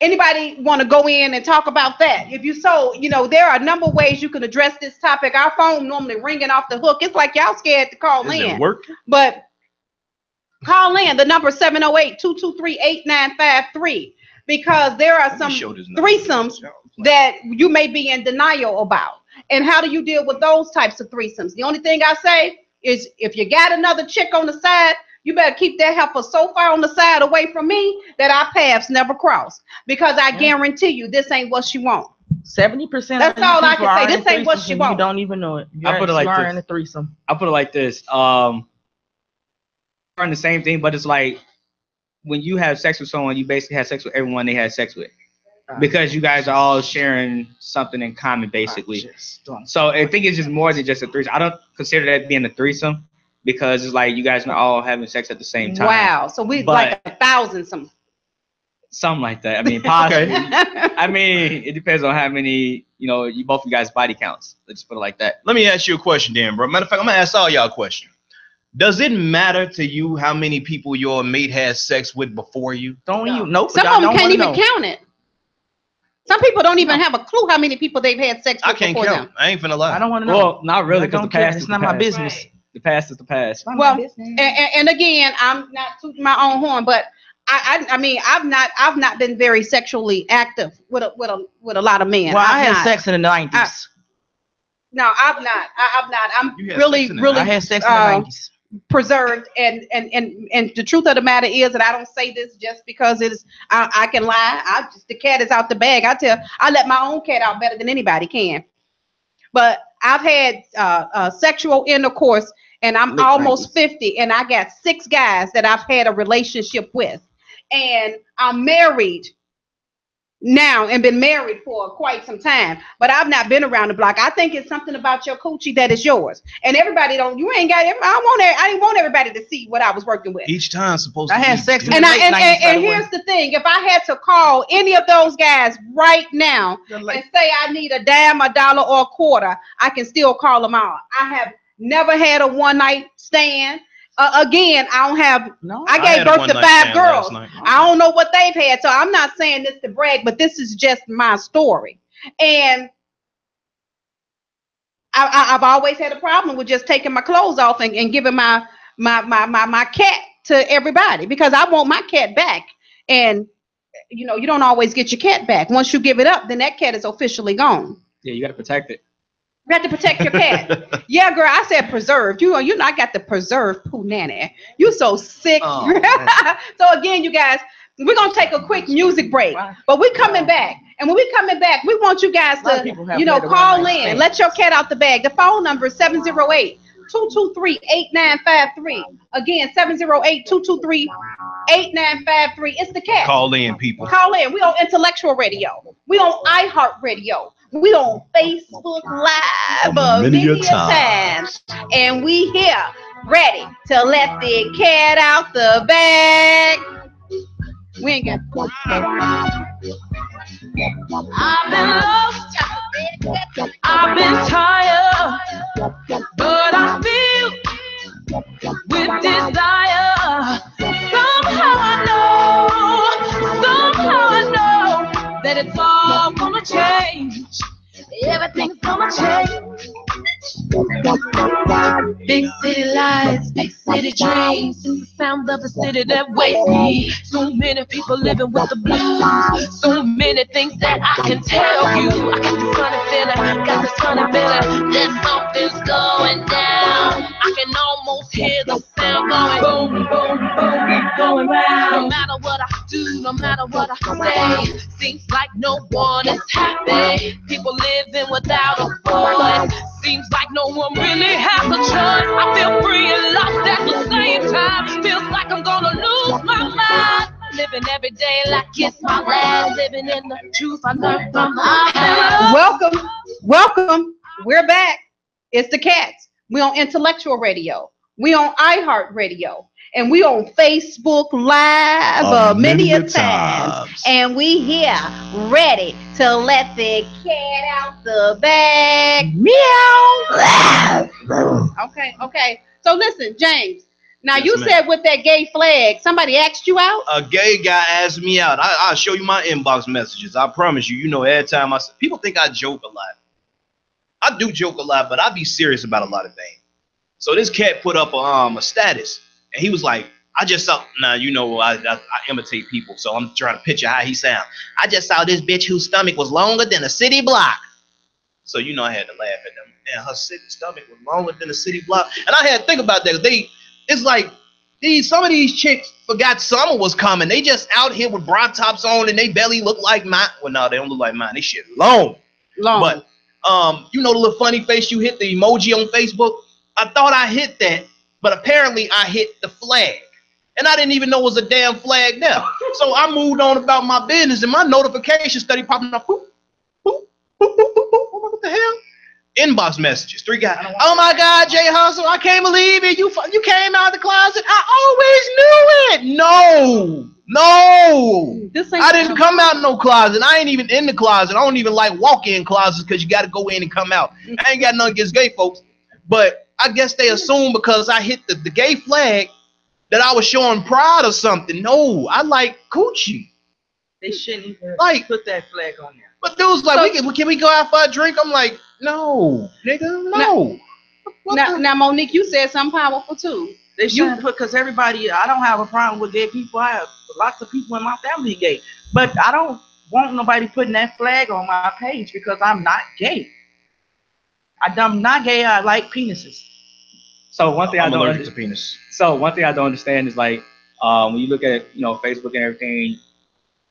Anybody want to go in and talk about that? If you you know, there are a number of ways you can address this topic. Our phone normally ringing off the hook. It's like y'all scared to call in. It work? But call in. The number 708-223-8953, because there are some threesomes that you may be in denial about. And how do you deal with those types of threesomes? The only thing I say is, if you got another chick on the side, you better keep that heifer so far on the side away from me that our paths never cross. Because I guarantee you, this ain't what she want. 70%. That's all I can say. This ain't what she want. You don't even know it. I put it like this. In a threesome. I put it like this. We're in the same thing, but it's like when you have sex with someone, you basically have sex with everyone they had sex with, because you guys are all sharing something in common, basically. So I think it's just more than just a threesome. I don't consider that being a threesome, because it's like you guys are all having sex at the same time. Wow. So we like 1,000 something. Something like that. I mean, possibly. I mean, it depends on how many, you know, both of you guys' body counts. Let's just put it like that. Let me ask you a question, Dan, bro. Matter of fact, I'm gonna ask all y'all a question. Does it matter to you how many people your mate has sex with before you? Don't you know? Some of them can't even count it. Some people don't even have a clue how many people they've had sex with. I can't count. Them. I ain't finna lie. I don't want to know. Well, not really, because the past is not my business. Right. The past is the past. Well, and again, I'm not tooting my own horn, but I mean, I've not been very sexually active with a lot of men. Well, I had sex in the 90s. No, I've not. I'm really. I had sex in the 90s. preserved, and the truth of the matter is that I don't say this just because I can lie. The cat is out the bag. I let my own cat out better than anybody can. But I've had sexual intercourse, and I'm almost 50, and I got 6 guys that I've had a relationship with, and I'm married now and been married for quite some time, but I've not been around the block. I think it's something about your coochie that is yours, and everybody I didn't want everybody to see what I was working with. Each time supposed I to had be sex different. And here's the thing: if I had to call any of those guys right now and say I need a dime, a dollar, or a quarter, I can still call them out. I have never had a one night stand. Again, I don't have. No, I gave birth to 5 girls. I don't know what they've had, so I'm not saying this to brag, but this is just my story. And I've always had a problem with just taking my clothes off and giving my cat to everybody, because I want my cat back. And you don't always get your cat back. Once you give it up, then that cat is officially gone. Yeah, you got to protect it. You got to protect your cat. Yeah, girl, I said preserved. You know, I got the preserved poo nanny. You so sick. Oh, so again, you guys, we're gonna take a quick music break, but we're coming back. And when we're coming back, we want you guys to, call in. Let your cat out the bag. The phone number is 708-223-8953. Again, 708-223-8953. It's the cat. Call in, people. Call in. We on Intellectual Radio. We on iHeartRadio. We on Facebook Live many times. And we here ready to let the cat out the bag. We ain't got I've been lost, I've been tired, but I feel with desire. Somehow I know that it's all gonna change. Everything's gonna change. Big city lights, big city dreams, the sound of the city that wastes me. So many people living with the blues, so many things that I can tell you. I got this funny feeling, that something's going down. I can almost hear the sound going boom, boom, boom, going round. No matter what I do, no matter what I say, seems like no one is happy. People living without a voice. Seems like no one really has a choice. I feel free and lost at the same time. Feels like I'm gonna lose my mind. Living every day like it's my last. Living in the truth I learned from my past. Welcome. We're back. It's the Cats. We on Intellectual Radio. We on iHeartRadio. And we on Facebook Live many a times. And we here ready to let the cat out the bag. Meow. Okay. So listen, James. Now you said with that gay flag, somebody asked you out? A gay guy asked me out. I'll show you my inbox messages. I promise you. You know, every time people think I joke a lot. I do joke a lot, but I be serious about a lot of things. So this cat put up a status. And he was like, I just saw, I imitate people, so I'm trying to picture how he sound. I just saw this bitch whose stomach was longer than a city block. So, I had to laugh at them. Man, her stomach was longer than a city block. And I had to think about that. It's like, some of these chicks forgot summer was coming. They just out here with bra tops on and they belly look like mine. Well, no, they don't look like mine. They shit long. But, the little funny face you hit, the emoji on Facebook? I thought I hit that. But apparently I hit the flag. And I didn't even know it was a damn flag there. So I moved on about my business and my notifications started popping up. What the hell? Inbox messages. 3 guys. Oh my God, Jay Hustle, I can't believe it. You came out of the closet. I always knew it. No. I didn't come out in no closet. I ain't even in the closet. I don't even like walk-in closets because you got to go in and come out. I ain't got nothing against gay folks. But I guess they assume because I hit the gay flag that I was showing pride or something. No, I like coochie. They shouldn't even put that flag on there. But dudes like, can we go out for a drink? I'm like, no, nigga, no. Now, Monique, you said something powerful too. They shouldn't put, because everybody, I don't have a problem with gay people. I have lots of people in my family gay. But I don't want nobody putting that flag on my page because I'm not gay. I'm not gay. I like penises. So one thing I'm allergic to penis. So one thing I don't understand is like when you look at Facebook and everything,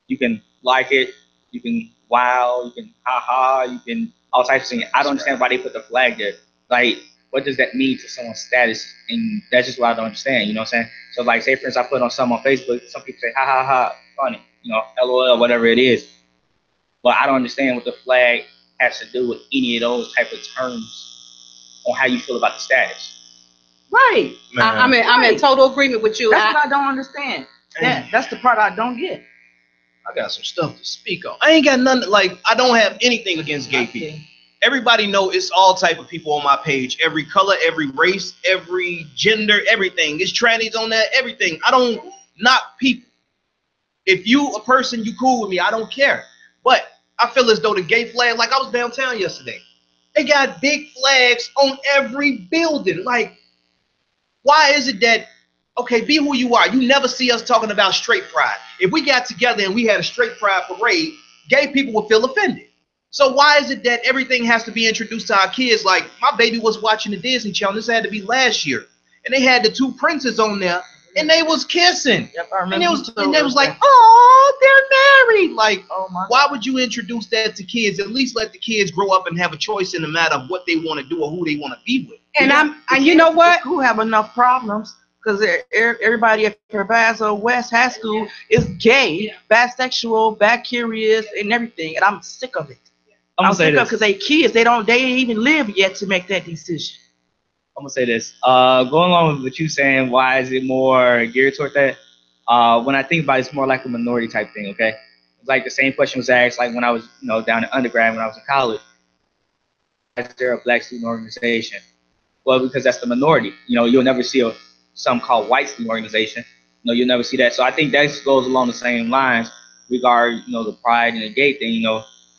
you can like it, you can wow, you can haha, you can all types of things. I don't understand why they put the flag there. Like, what does that mean to someone's status? And that's just what I don't understand. You know what I'm saying? So like, say for instance, I put on something on Facebook, some people say ha ha ha, funny, LOL, whatever it is. But I don't understand what the flag has to do with any of those type of terms on how you feel about the status. Right. I'm in total agreement with you. That's what I don't understand. That's the part I don't get. I got some stuff to speak on. I ain't got nothing, like, I don't have anything against gay people. Everybody know it's all type of people on my page. Every color, every race, every gender, everything. It's trannies on there, everything. I don't knock people. If you a person, you cool with me, I don't care. But I feel as though the gay flag, like I was downtown yesterday, they got big flags on every building. Like, why is it that, okay, be who you are. You never see us talking about straight pride. If we got together and we had a straight pride parade, gay people would feel offended. So why is it that everything has to be introduced to our kids? Like, my baby was watching the Disney Channel. This had to be last year. And they had the two princes on there, and they was kissing. Yep, I remember. And they was like, oh, they're married. Like, why would you introduce that to kids? At least let the kids grow up and have a choice in the matter of what they want to do or who they want to be with. And you know what? Who have enough problems? Because everybody at Proviso West High School is gay, bisexual, bi-curious, and everything. And I'm sick of it. I'm sick of it because they kids. They ain't even live yet to make that decision. I'm gonna say this. Going along with what you saying, why is it more geared toward that? When I think about it, it's more like a minority type thing. Okay, it's like the same question was asked like when I was down in undergrad when I was in college. Is there a black student organization? Well, because that's the minority. You'll never see something called white student organization. You'll never see that. So I think that goes along the same lines regarding the pride and the gay thing.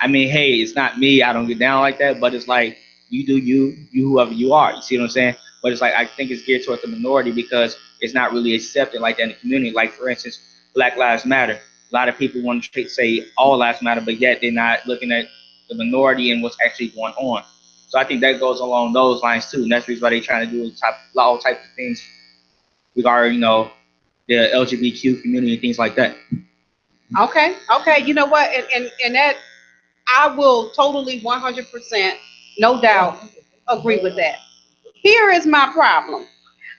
I mean, hey, it's not me. I don't get down like that. But it's like you do you whoever you are. You see what I'm saying? But it's like I think it's geared toward the minority because it's not really accepted like that in the community. Like for instance, Black Lives Matter. A lot of people want to say all lives matter, but yet they're not looking at the minority and what's actually going on. So I think that goes along those lines too, and that's the reason why they're trying to do all types of things regarding, the LGBTQ community and things like that. Okay. You know what? And that I will totally 100%, no doubt, agree with that. Here is my problem.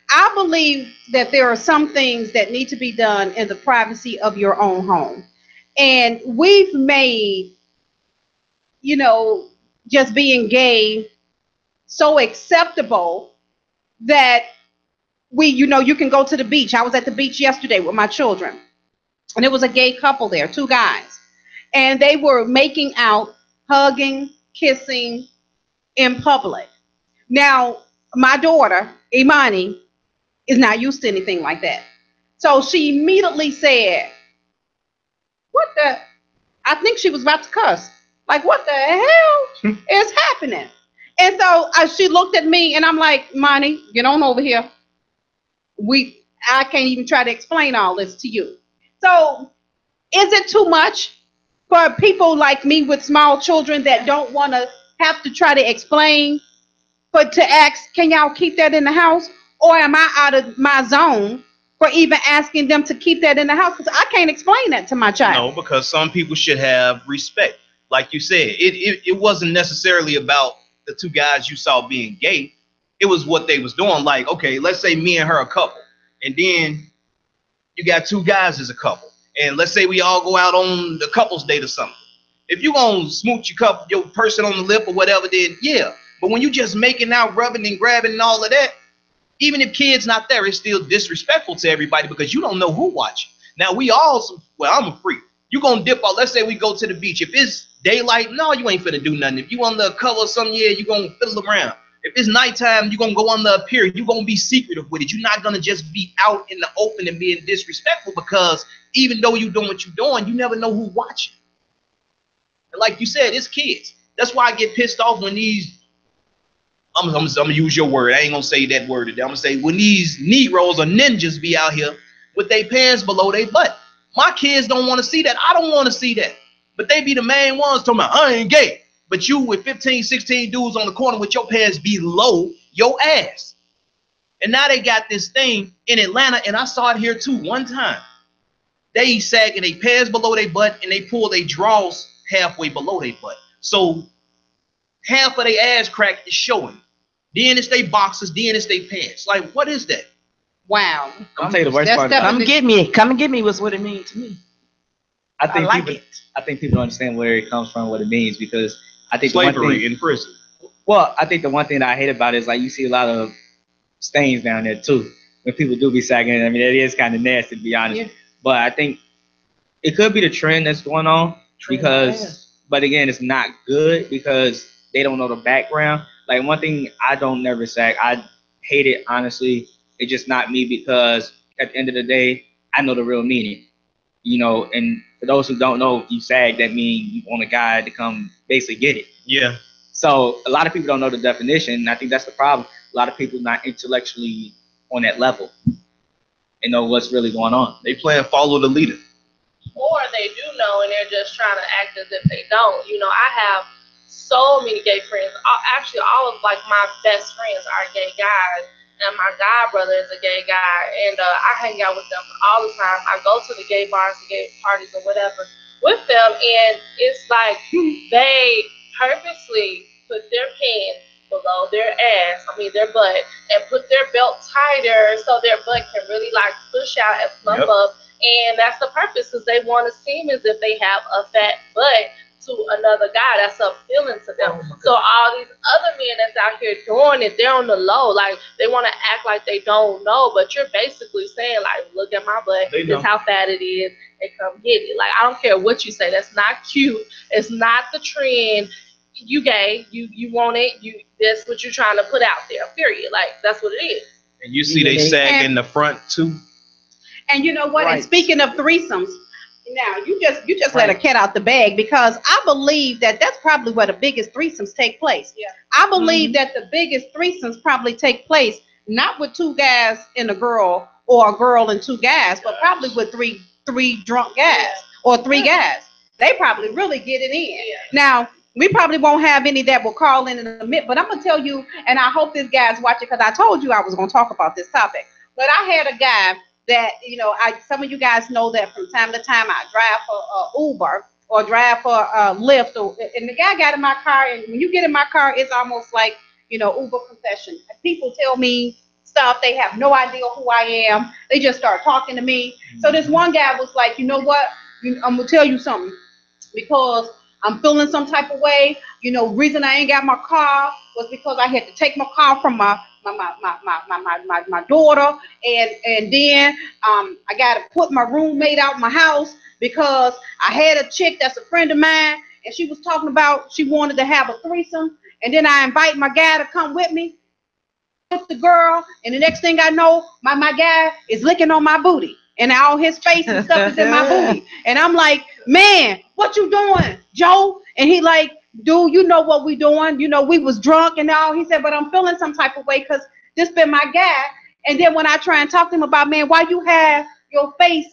I believe that there are some things that need to be done in the privacy of your own home. And we've made, just being gay so acceptable that you can go to the beach. I was at the beach yesterday with my children, and it was a gay couple there, two guys, and they were making out, hugging, kissing in public. Now, my daughter, Imani, is not used to anything like that. So she immediately said, what the? I think she was about to cuss. Like, what the hell is happening? And so she looked at me, and I'm like, Imani, get on over here. I can't even try to explain all this to you. So is it too much for people like me with small children that don't want to have to try to explain, but to ask, can y'all keep that in the house? Or am I out of my zone for even asking them to keep that in the house? Because I can't explain that to my child. No, because some people should have respect. Like you said, it wasn't necessarily about the two guys you saw being gay. It was what they was doing. Like, okay, let's say me and her a couple, and then you got two guys as a couple, and let's say we all go out on the couple's date or something. If you gonna smooch your person on the lip or whatever, then yeah. But when you just making out, rubbing and grabbing and all of that, even if kids not there, it's still disrespectful to everybody because you don't know who watching. Now I'm a freak. You gonna dip out. Let's say we go to the beach. If it's daylight, no, you ain't finna do nothing. If you on the cover or something, yeah, you gonna fiddle around. If it's nighttime, you're going to go on the pier. You're going to be secretive with it. You're not going to just be out in the open and being disrespectful because even though you're doing what you're doing, you never know who's watching. And like you said, it's kids. That's why I get pissed off when these, I'm going to use your word. I ain't going to say that word today. I'm going to say when these Negroes or ninjas be out here with their pants below their butt. My kids don't want to see that. I don't want to see that. But they be the main ones talking about, I ain't gay. But you with 15, 16 dudes on the corner with your pants below your ass. And now they got this thing in Atlanta, and I saw it here too one time. They sag and they pants below their butt, and they pull their drawers halfway below their butt. So half of their ass crack is showing. Then it's their boxers, then it's their pants. Like, what is that? Wow. I'm tell you the worst part. Come and get me was what it means to me. I think people understand where it comes from, what it means, because I think slavery in prison. Well, I think the one thing that I hate about it is like you see a lot of stains down there too. When people do be sagging, I mean, it is kind of nasty to be honest. Yeah. But I think it could be the trend that's going on but again, it's not good because they don't know the background. Like one thing I don't never sag. I hate it honestly. It's just not me because at the end of the day, I know the real meaning. You know, and for those who don't know, if you sag, that means you want a guy to come basically get it. Yeah. So a lot of people don't know the definition, and I think that's the problem. A lot of people not intellectually on that level and know what's really going on. They playing follow the leader. Or they do know and they're just trying to act as if they don't. You know, I have so many gay friends. Actually, all of like my best friends are gay guys. And my god brother is a gay guy, and I hang out with them all the time. I go to the gay bars, the gay parties, or whatever with them, and it's like they purposely put their pants below their their butt, and put their belt tighter so their butt can really like push out and plump up. And that's the purpose, is they want to seem as if they have a fat butt to another guy that's appealing to them. So all these other men that's out here doing it, they're on the low. Like, they want to act like they don't know, but you're basically saying, like, look at my butt. This is how fat it is, and come get it. Like, I don't care what you say. That's not cute. It's not the trend. You gay. You want it. That's what you're trying to put out there, period. Like, that's what it is. And you see they sag in the front, too. And you know what? Right. And speaking of threesomes, now you just let a cat out the bag, because I believe that that's probably where the biggest threesomes take place. Yeah. I believe that the biggest threesomes probably take place not with two guys and a girl, or a girl and two guys, but probably with three drunk guys or three guys. They probably really get it in. Yeah. Now, we probably won't have any that will call in a minute, but I'm gonna tell you, and I hope this guy's watching, because I told you I was gonna talk about this topic. But I had a guy that, you know, some of you guys know that from time to time I drive for Uber or drive for Lyft, and the guy got in my car, and when you get in my car, it's almost like, you know, Uber confession. People tell me stuff, they have no idea who I am, they just start talking to me. So this one guy was like, you know what, I'm gonna tell you something, because I'm feeling some type of way. You know, reason I ain't got my car was because I had to take my car from my daughter, and then I got to put my roommate out my house because I had a chick that's a friend of mine, and she was talking about she wanted to have a threesome, and then I invite my guy to come with me with the girl, and the next thing I know, my guy is licking on my booty, and all his face and stuff is in my booty, and I'm like, man, what you doing, Joe? And he like, dude, you know what we doing? You know, we was drunk and all. He said, but I'm feeling some type of way because this been my guy. And then when I try and talk to him about, man, why you have your face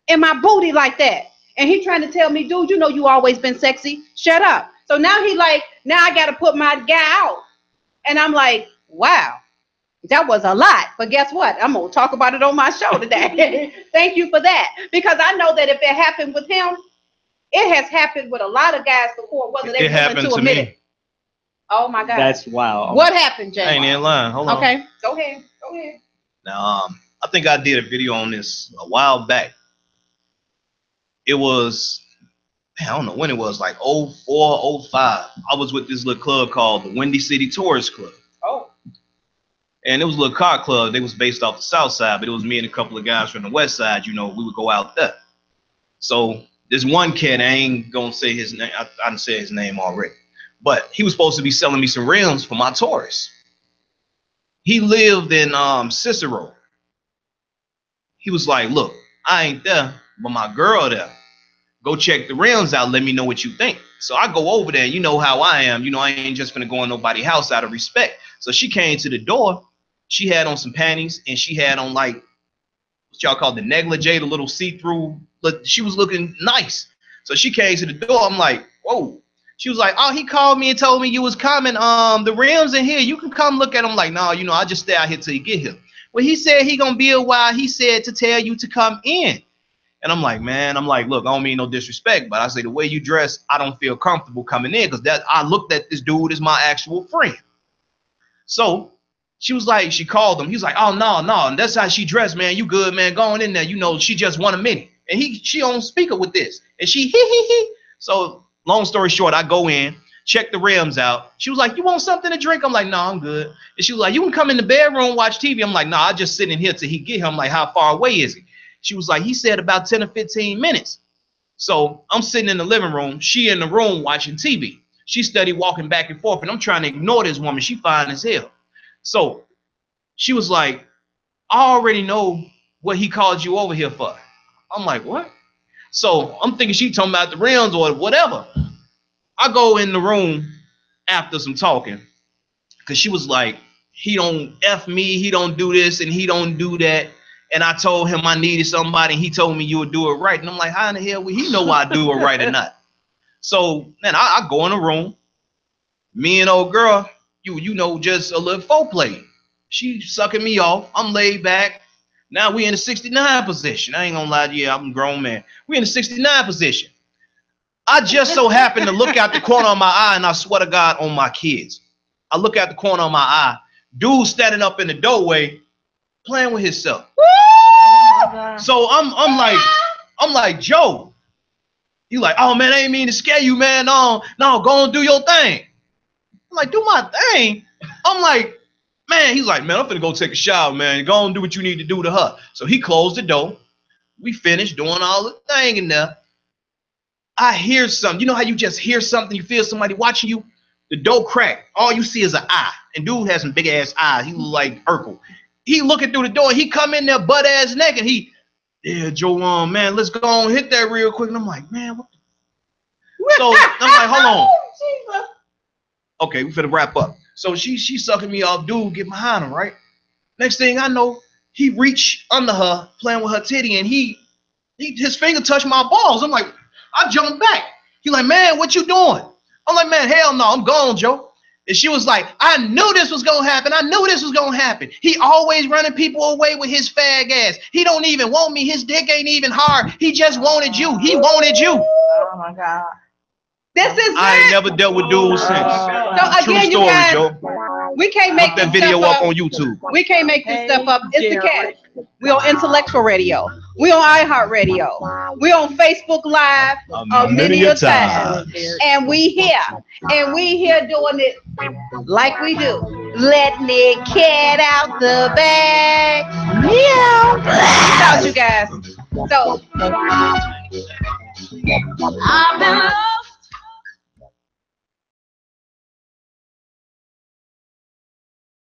in my booty like that? And he trying to tell me, dude, you know you always been sexy. Shut up. So now he like, now I got to put my guy out. And I'm like, wow, that was a lot. But guess what? I'm going to talk about it on my show today. Thank you for that. Because I know that if it happened with him, it has happened with a lot of guys before, whether they willing to admit it. Oh my God. That's wild. What happened, Jay? I ain't in line. Hold on. Okay, go ahead. Now, I think I did a video on this a while back. It was, I don't know when it was, like 04, 05. I was with this little club called the Windy City Tourist Club. Oh. And it was a little car club. They was based off the south side, but it was me and a couple of guys from the west side. You know, we would go out there. So this one kid, I ain't gonna say his name. I done said his name already. But he was supposed to be selling me some rims for my Taurus. He lived in Cicero. He was like, look, I ain't there, but my girl there. Go check the rims out. Let me know what you think. So I go over there. You know how I am. You know, I ain't just gonna go in nobody's house out of respect. So she came to the door. She had on some panties, and she had on like what y'all call the negligee, the little see-through. But she was looking nice. So she came to the door. I'm like, whoa. She was like, oh, he called me and told me you was coming. The rims in here. You can come look at them. Like, no, you know, I just stay out here till you get here. Well, he said he gonna be a while. He said to tell you to come in. And I'm like, man, look, I don't mean no disrespect, but I say the way you dress, I don't feel comfortable coming in because I looked at this dude as my actual friend. So she was like, she called him. He was like, oh, no. And that's how she dressed, man. You good, man. Going in there. You know, she just won a minute. And she on speaker with this. And she, he. So long story short, I go in, check the rims out. She was like, you want something to drink? I'm like, no, I'm good. And she was like, you can come in the bedroom, watch TV. I'm like, no, I just sit in here till he get here. I'm like, how far away is he? She was like, he said about 10 or 15 minutes. So I'm sitting in the living room. She in the room watching TV. She steady walking back and forth. And I'm trying to ignore this woman. She fine as hell. So she was like, I already know what he called you over here for. I'm like, what? So I'm thinking she talking about the rims or whatever. I go in the room after some talking because she was like, he don't F me. He don't do this and he don't do that. And I told him I needed somebody, and he told me you would do it right. And I'm like, how in the hell would he know I do it right or not? So, man, I go in the room. Me and old girl, you know, just a little foreplay. She sucking me off. I'm laid back. Now we in the 69 position. I ain't gonna lie to you, I'm a grown man. We in the 69 position. I just so happened to look out the corner of my eye, and I swear to God on my kids. I look out the corner of my eye. Dude standing up in the doorway playing with himself. So I'm like, Joe. He like, oh man, I ain't mean to scare you, man. No, go and do your thing. I'm like, do my thing. I'm like, man, he's like, man, I'm finna go take a shower, man. Go and do what you need to do to her. So he closed the door. We finished doing all the thing in there. I hear something. You know how you just hear something, you feel somebody watching you? The door cracked. All you see is an eye. And dude has some big ass eyes. He look like Urkel. He looking through the door. He come in there butt ass naked. Yeah, Joe, man, let's go on hit that real quick. And I'm like, man, what the? So I'm like, hold on. Okay, we finna wrap up. So she sucking me off. Dude, get behind him, right? Next thing I know, he reached under her, playing with her titty, and his finger touched my balls. I'm like, I jumped back. He like, man, what you doing? I'm like, man, hell no, I'm gone, Joe. And she was like, I knew this was going to happen. I knew this was going to happen. He always running people away with his fag ass. He don't even want me. His dick ain't even hard. He just wanted you. He wanted you. Oh, my God. This is I ain't never dealt with dudes since. So again, True story, you guys, Joe. we can't make Put that this video stuff up on YouTube. We can't make this stuff up. It's the cat. We on Intellectual Radio. We on iHeartRadio. We on Facebook Live many a time. And we here. And we here doing it like we do. Letting the cat out the bag. Yeah. Peace out, you guys. So I've been